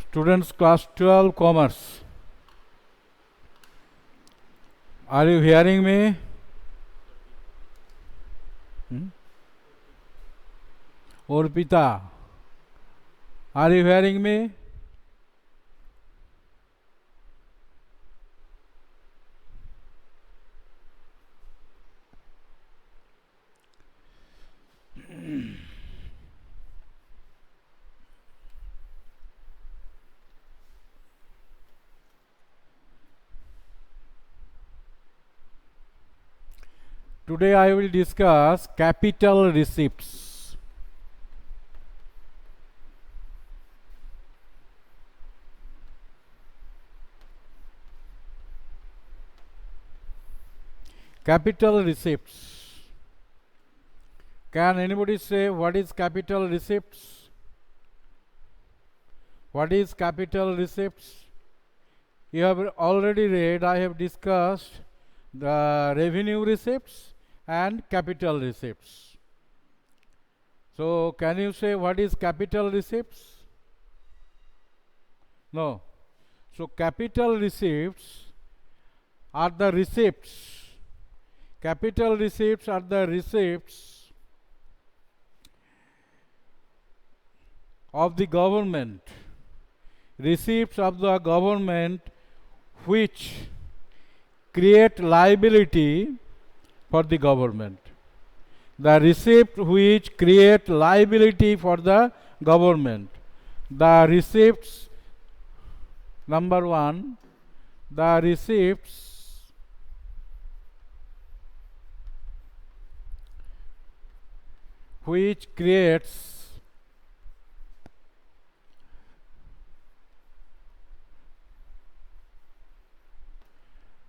Students, class 12 commerce. Are you hearing me? Orpita, are you hearing me? Today I will discuss capital receipts. Capital receipts. Can anybody say what is capital receipts? What is capital receipts? You have already read, I have discussed the revenue receipts and capital receipts. So, can you say what is capital receipts? No. So, capital receipts are the receipts. Capital receipts are the receipts of the government. Receipts of the government which create liability for the government. The receipt which create liability for the government. The receipts, number one, the receipts which creates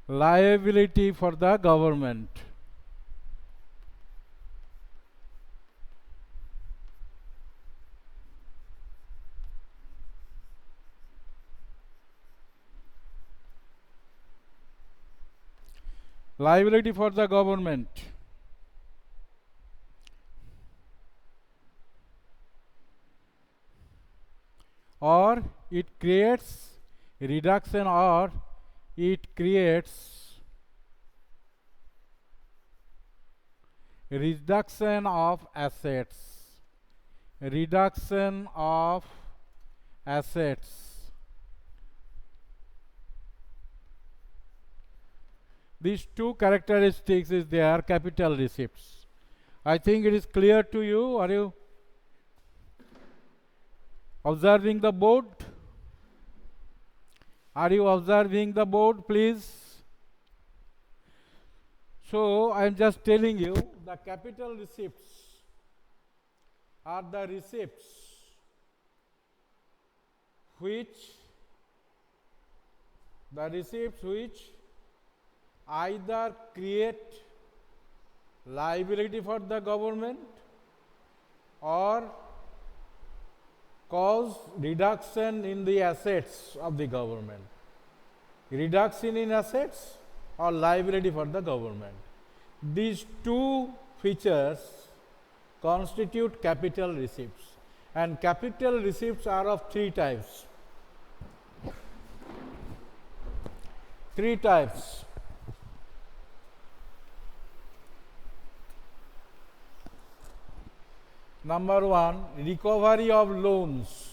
liability for the government. Liability for the government. Or it creates reduction, or it creates reduction of assets. Reduction of assets. These two characteristics is their capital receipts. I think it is clear to you. Are you observing the board? Are you observing the board, please? So, I am just telling you the capital receipts are the receipts which either create liability for the government or cause reduction in the assets of the government. Reduction in assets or liability for the government. These two features constitute capital receipts, and capital receipts are of three types. Three types. Number one, recovery of loans.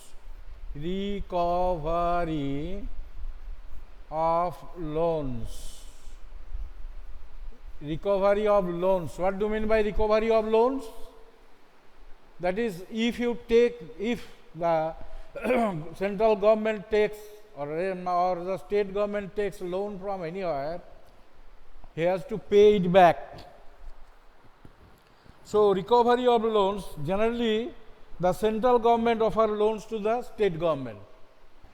Recovery of loans. Recovery of loans. What do you mean by recovery of loans? That is, if the central government takes or the state government takes loan from anywhere, he has to pay it back. So, recovery of loans, generally the central government offers loans to the state government,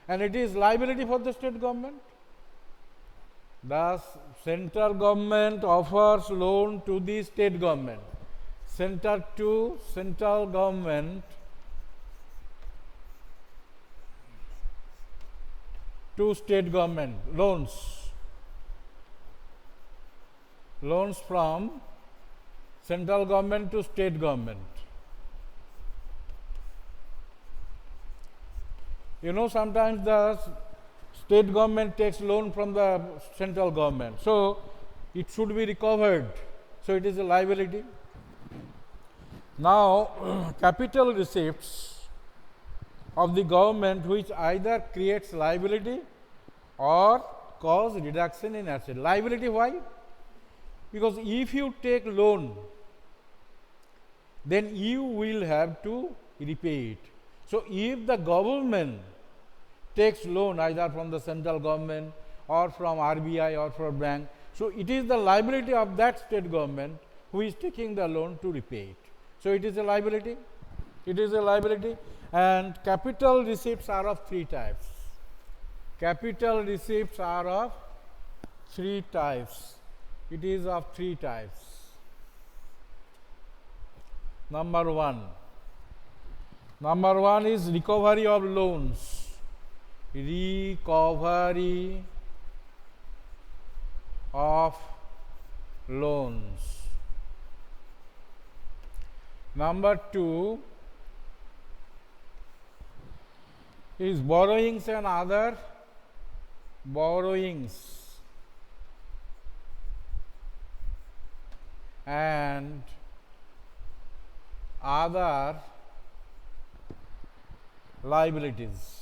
and it is liability for the state government. The central government offers loan to the state government. Central government to state government, loans from central government to state government. You know, sometimes the state government takes loan from the central government, so it should be recovered. So it is a liability. Now, capital receipts of the government which either creates liability or cause reduction in asset. Liability, why? Because if you take loan, then you will have to repay it. So, if the government takes loan either from the central government or from RBI or from bank, so it is the liability of that state government who is taking the loan to repay it. So, it is a liability. It is a liability, and capital receipts are of three types. Capital receipts are of three types. It is of three types. Number one is recovery of loans. Recovery of loans. Number two is borrowings and other borrowings and other liabilities.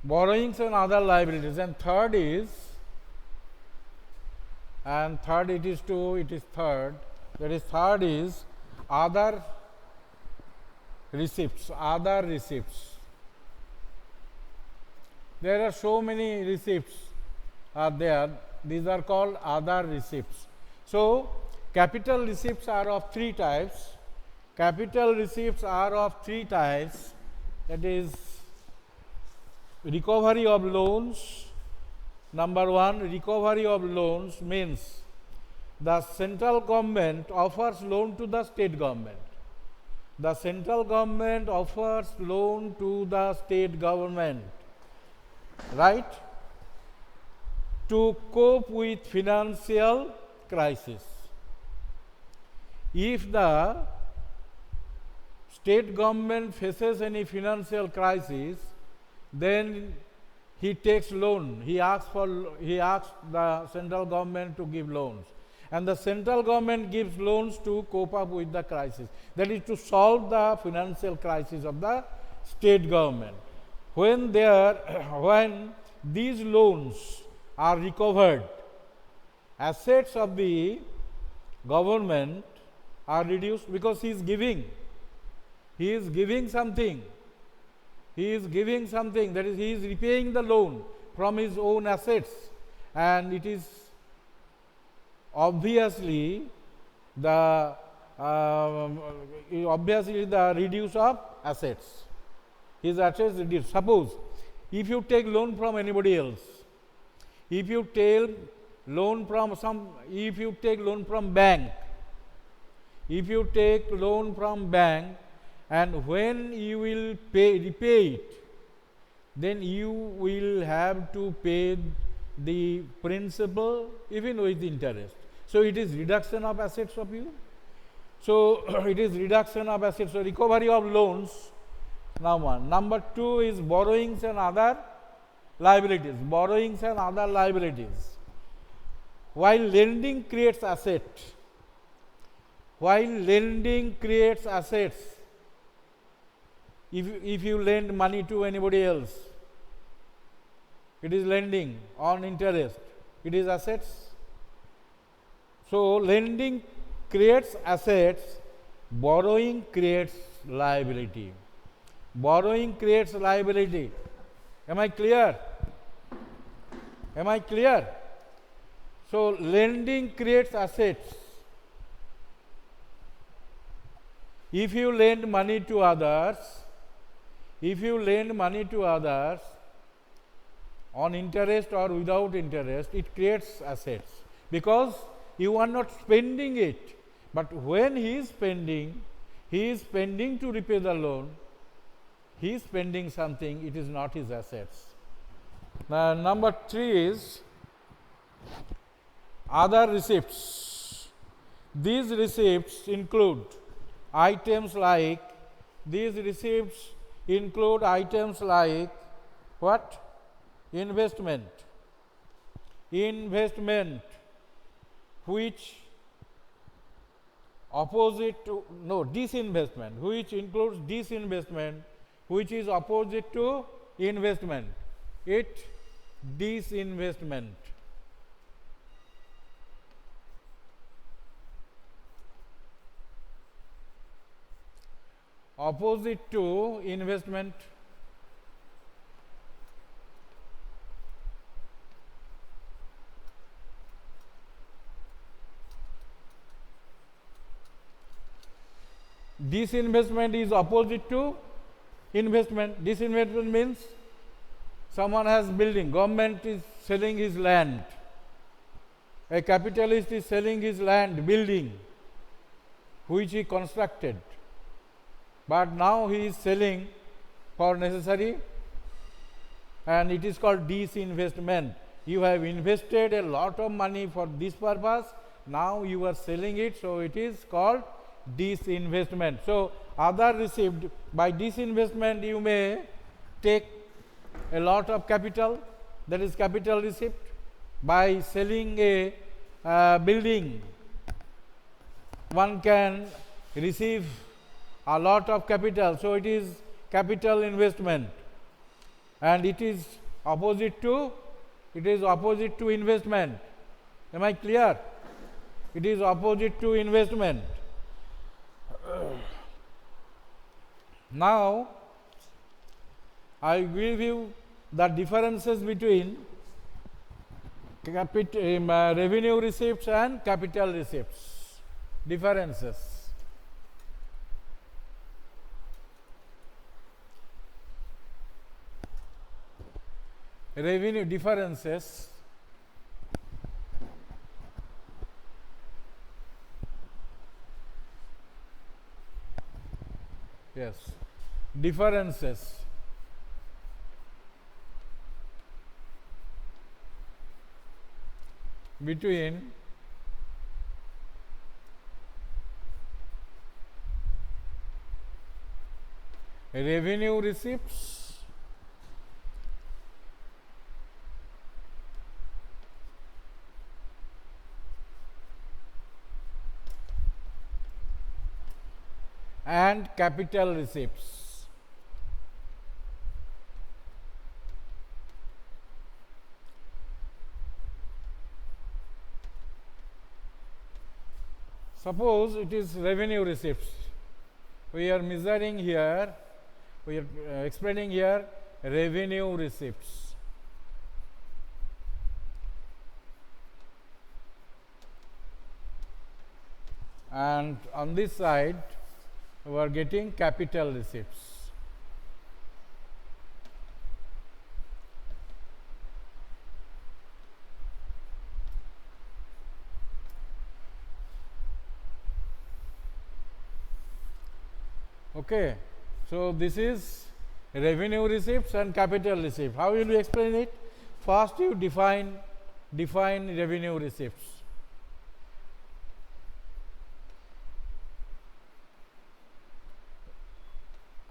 Borrowings and other liabilities, and third is third is other receipts. Other receipts. There are so many receipts are there. These are called other receipts. So, capital receipts are of three types. Capital receipts are of three types. That is recovery of loans. Number one, recovery of loans means the central government offers loan to the state government. The central government offers loan to the state government, right, to cope with financial crisis. If the state government faces any financial crisis, then he takes loan. He asks the central government to give loans, and the central government gives loans to cope up with the crisis. That is to solve the financial crisis of the state government. When these loans are recovered, assets of the government are reduced because he is giving. He is giving something. He is giving something, that is, he is repaying the loan from his own assets, and it is obviously the reduce of assets. His assets reduce. Suppose if you take loan from anybody else, if you take loan from bank, and when you will repay it, then you will have to pay the principal even with interest. So, it is reduction of assets of you. So, it is reduction of assets. So, recovery of loans, number one. Number two is borrowings and other liabilities. Borrowings and other liabilities. While lending creates assets, if you lend money to anybody else, it is lending on interest, it is assets. So, lending creates assets, borrowing creates liability. Borrowing creates liability. Am I clear? Am I clear? So, lending creates assets. If you lend money to others, on interest or without interest, it creates assets because you are not spending it. But when he is spending to repay the loan, he is spending something, it is not his assets. Now, number three is other receipts. These receipts include items like, these receipts include items like what? Investment. Investment, which opposite to, no, disinvestment, which includes disinvestment, which is opposite to investment. It disinvestment. Opposite to investment. Disinvestment is opposite to investment. Disinvestment means someone has building, government is selling his land, a capitalist is selling his land, building, which he constructed, but now he is selling for necessary, and it is called disinvestment. You have invested a lot of money for this purpose, now you are selling it, so it is called disinvestment. So, other received by disinvestment, you may take a lot of capital, that is capital receipt. By selling a building, one can receive a lot of capital, so it is capital investment, and it is opposite to investment. Am I clear? It is opposite to investment. Now, I will give you the differences between revenue receipts and capital receipts. Differences. Revenue differences. Yes, differences. Between revenue receipts and capital receipts. Suppose it is revenue receipts. We are measuring here, we are explaining here revenue receipts. And on this side, we are getting capital receipts. Okay. So, this is revenue receipts and capital receipts. How will you explain it? First, you define revenue receipts.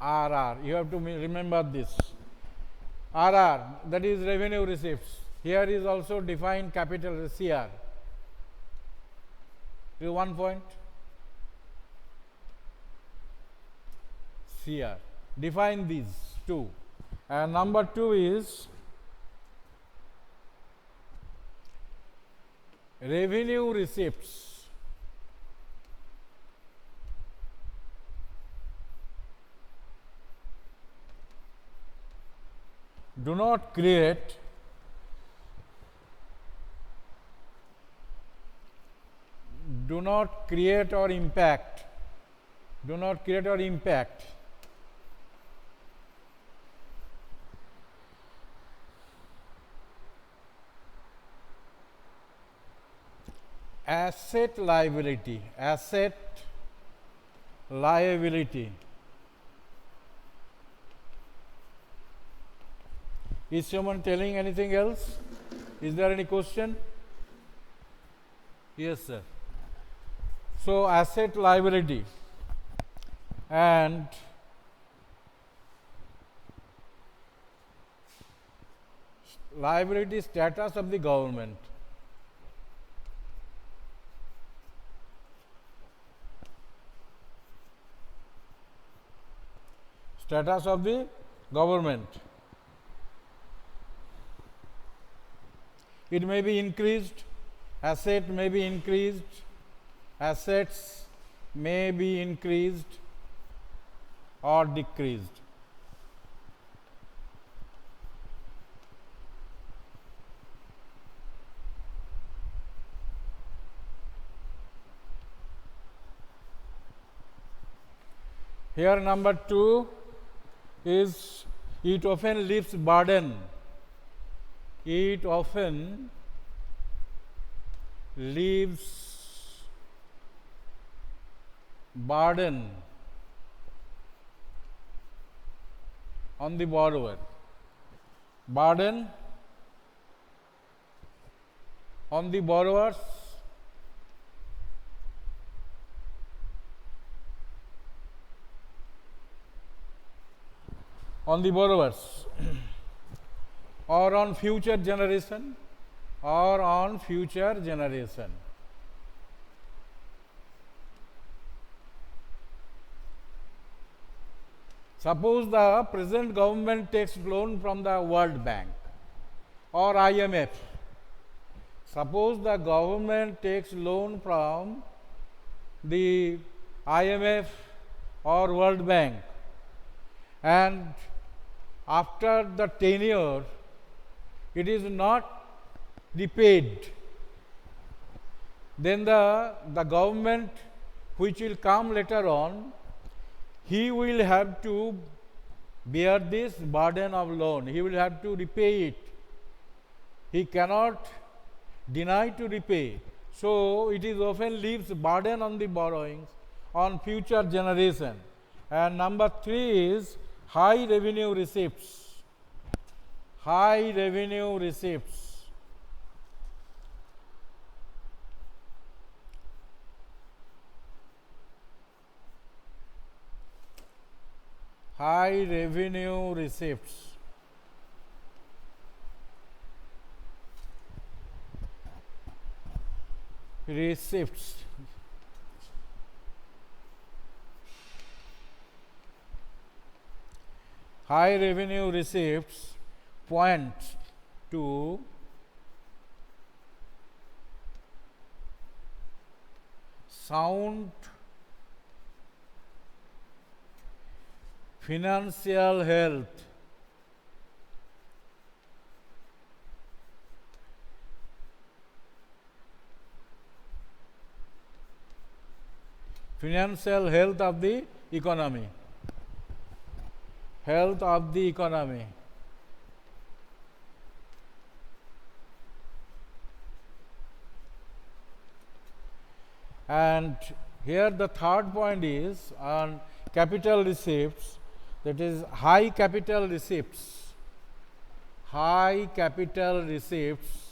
RR, you have to remember this. RR, that is revenue receipts. Here is also defined capital CR. Is 1 point? CR. Define these two. And number 2 is revenue receipts. Do not create or impact. Do not create or impact asset liability. Is someone telling anything else? Is there any question? Yes, sir. So, asset liability and liability status of the government. Status of the government. It may be increased, asset may be increased, assets may be increased or decreased. Here number 2 is it often leaves burden. It often leaves burden on the borrower. Burden on the borrowers or on future generation or on future generation. Suppose the present government takes loan from the World Bank or IMF. Suppose the government takes loan from the IMF or World Bank, and after the tenure it is not repaid, then the government which will come later on, he will have to bear this burden of loan. He will have to repay it. He cannot deny to repay. So, it is often leaves burden on the borrowings on future generation. And number 3 is high revenue receipts. High revenue receipts. High revenue receipts. Receipts. High revenue receipts point to sound financial health. Financial health of the economy. Health of the economy. And here the third point is on capital receipts, that is high capital receipts. High capital receipts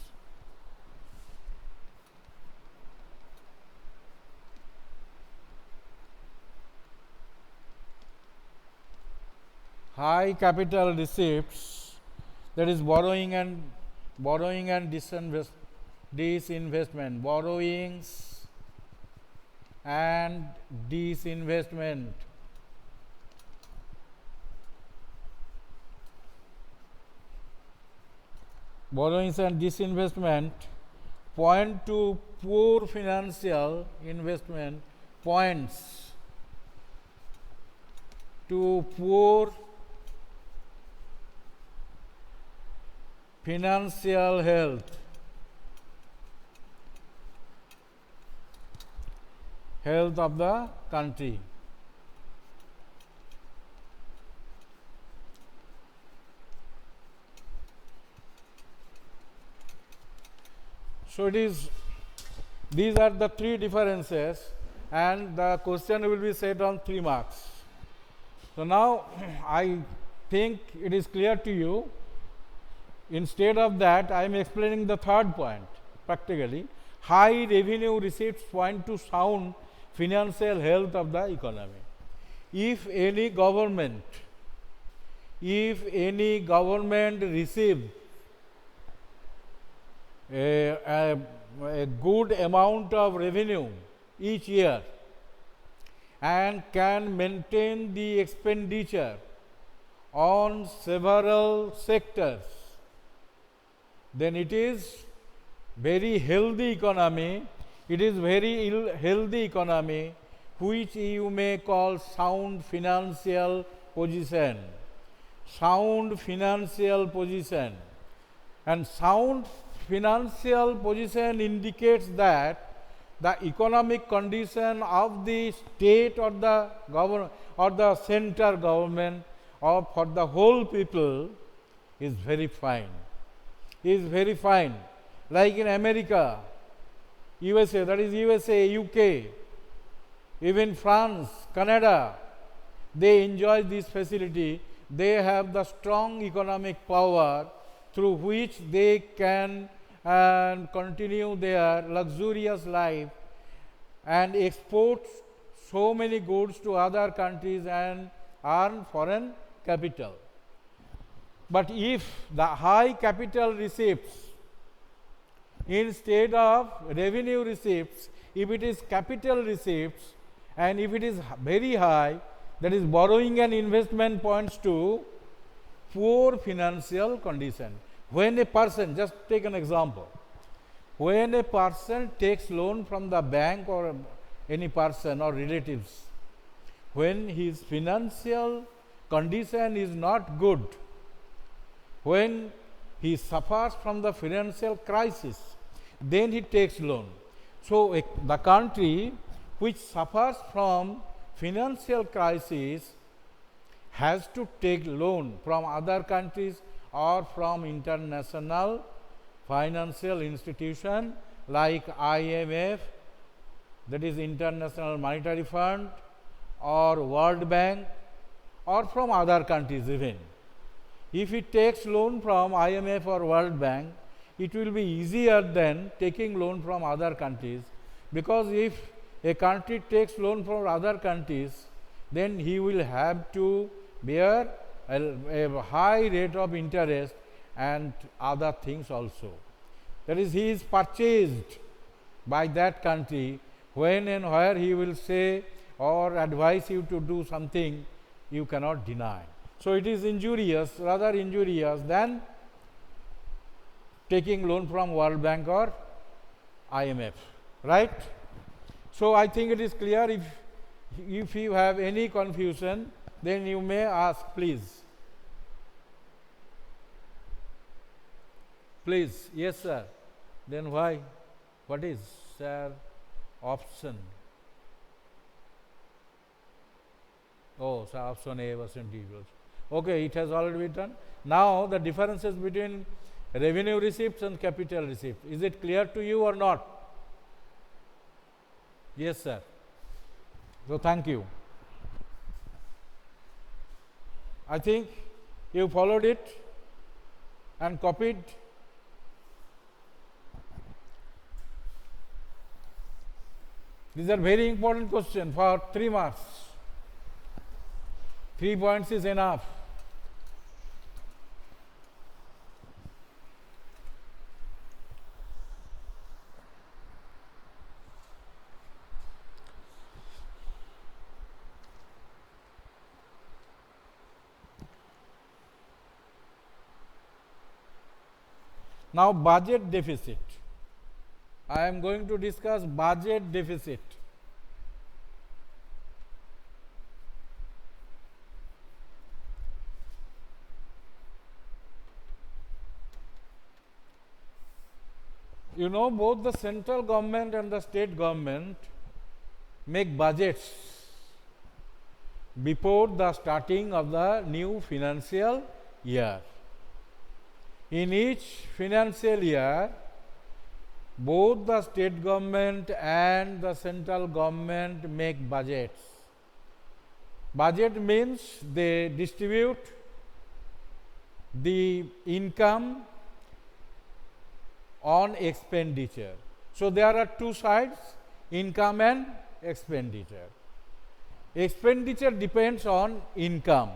high capital receipts, that is borrowing and disinvestment, borrowings and disinvestment. Borrowings and disinvestment point to poor financial investment, points to poor financial health, health of the country. So it is, these are the 3 differences, and the question will be set on 3 marks. So now I think it is clear to you. Instead of that, I am explaining the third point practically. High revenue receipts point to sound financial health of the economy. If any government receives a good amount of revenue each year and can maintain the expenditure on several sectors, then it is very healthy economy. It is very healthy economy, which you may call sound financial position. Sound financial position. And sound financial position indicates that the economic condition of the state or the government or the center government or for the whole people is very fine. Is very fine. Like in America, USA, that is USA, UK, even France, Canada, they enjoy this facility. They have the strong economic power through which they can continue their luxurious life and export so many goods to other countries and earn foreign capital. But if the high capital receipts instead of revenue receipts, if it is capital receipts and if it is very high, that is borrowing and investment points to poor financial condition. When a person, just take an example, when a person takes loan from the bank or any person or relatives, when his financial condition is not good, when he suffers from the financial crisis, then he takes loan. So, the country which suffers from financial crisis has to take loan from other countries or from international financial institution like IMF, that is International Monetary Fund, or World Bank, or from other countries even. If it takes loan from IMF or World Bank, it will be easier than taking loan from other countries, because if a country takes loan from other countries, then he will have to bear a high rate of interest and other things also. That is, he is purchased by that country. When and where he will say or advise you to do something, you cannot deny. So, it is injurious, rather injurious than taking loan from World Bank or IMF, right? So, I think it is clear. If you have any confusion, then you may ask, please. Please, yes sir. Then why? What is, sir, option? Oh, so option A was equals. Okay, it has already been done. Now, the differences between revenue receipts and capital receipts, is it clear to you or not? Yes sir. So, thank you. I think you followed it and copied. These are very important questions for 3 marks. 3 points is enough. Now, budget deficit. I am going to discuss budget deficit. You know, both the central government and the state government make budgets before the starting of the new financial year. In each financial year, both the state government and the central government make budgets. Budget means they distribute the income on expenditure. So, there are two sides, income and expenditure. Expenditure depends on income.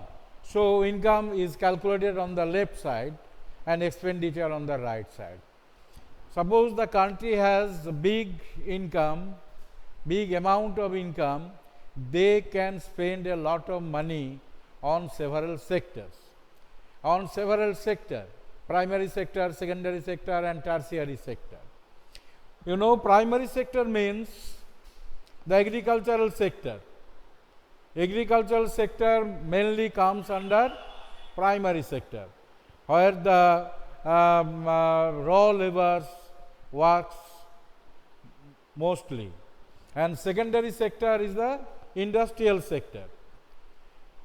So, income is calculated on the left side and expenditure on the right side. Suppose the country has a big income, big amount of income, they can spend a lot of money on several sectors. On several sectors, primary sector, secondary sector and tertiary sector. You know, primary sector means the agricultural sector. Agricultural sector mainly comes under primary sector, where the raw laborers works mostly, and secondary sector is the industrial sector.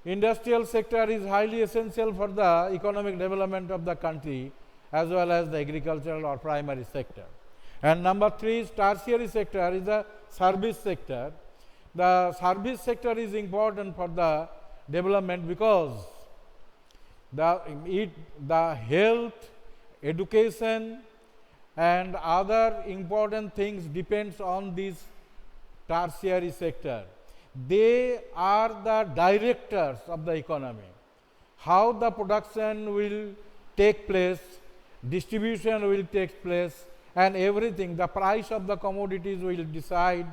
Industrial sector is highly essential for the economic development of the country as well as the agricultural or primary sector. And number 3 is tertiary sector, is the service sector. The service sector is important for the development because the health, education and other important things depends on this tertiary sector. They are the directors of the economy. How the production will take place, distribution will take place and everything, the price of the commodities will decide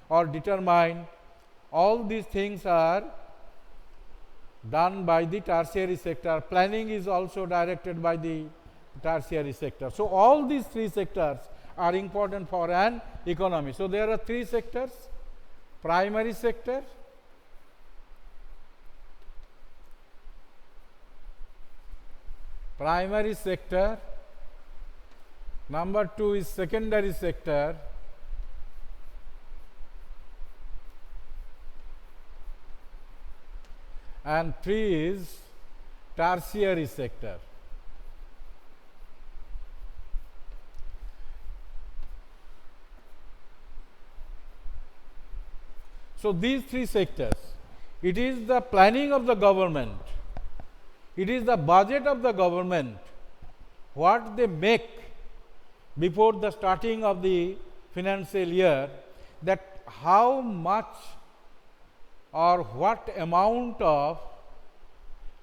or determine. All these things are done by the tertiary sector. Planning is also directed by the tertiary sector. So, all these 3 sectors are important for an economy. So, there are 3 sectors: primary sector, number 2 is secondary sector, and 3 is tertiary sector. So, these 3 sectors, it is the planning of the government, it is the budget of the government, what they make before the starting of the financial year, that how much or what amount of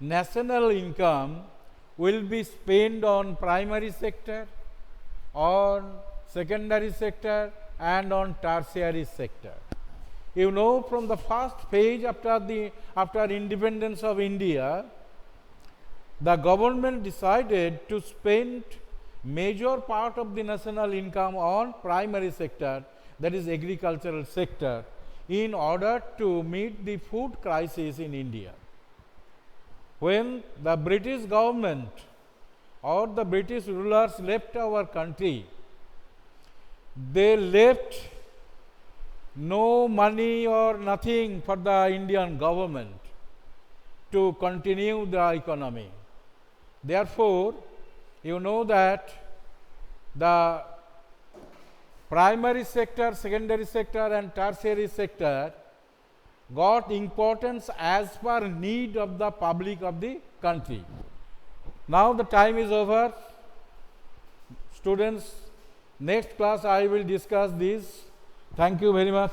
national income will be spent on primary sector, on secondary sector and on tertiary sector. You know, from the first page after independence of India, the government decided to spend major part of the national income on primary sector, that is agricultural sector, in order to meet the food crisis in India. When the British government or the British rulers left our country, they left no money or nothing for the Indian government to continue the economy. Therefore, you know that the primary sector, secondary sector and tertiary sector got importance as per need of the public of the country. Now, the time is over. Students, next class I will discuss this. Thank you very much.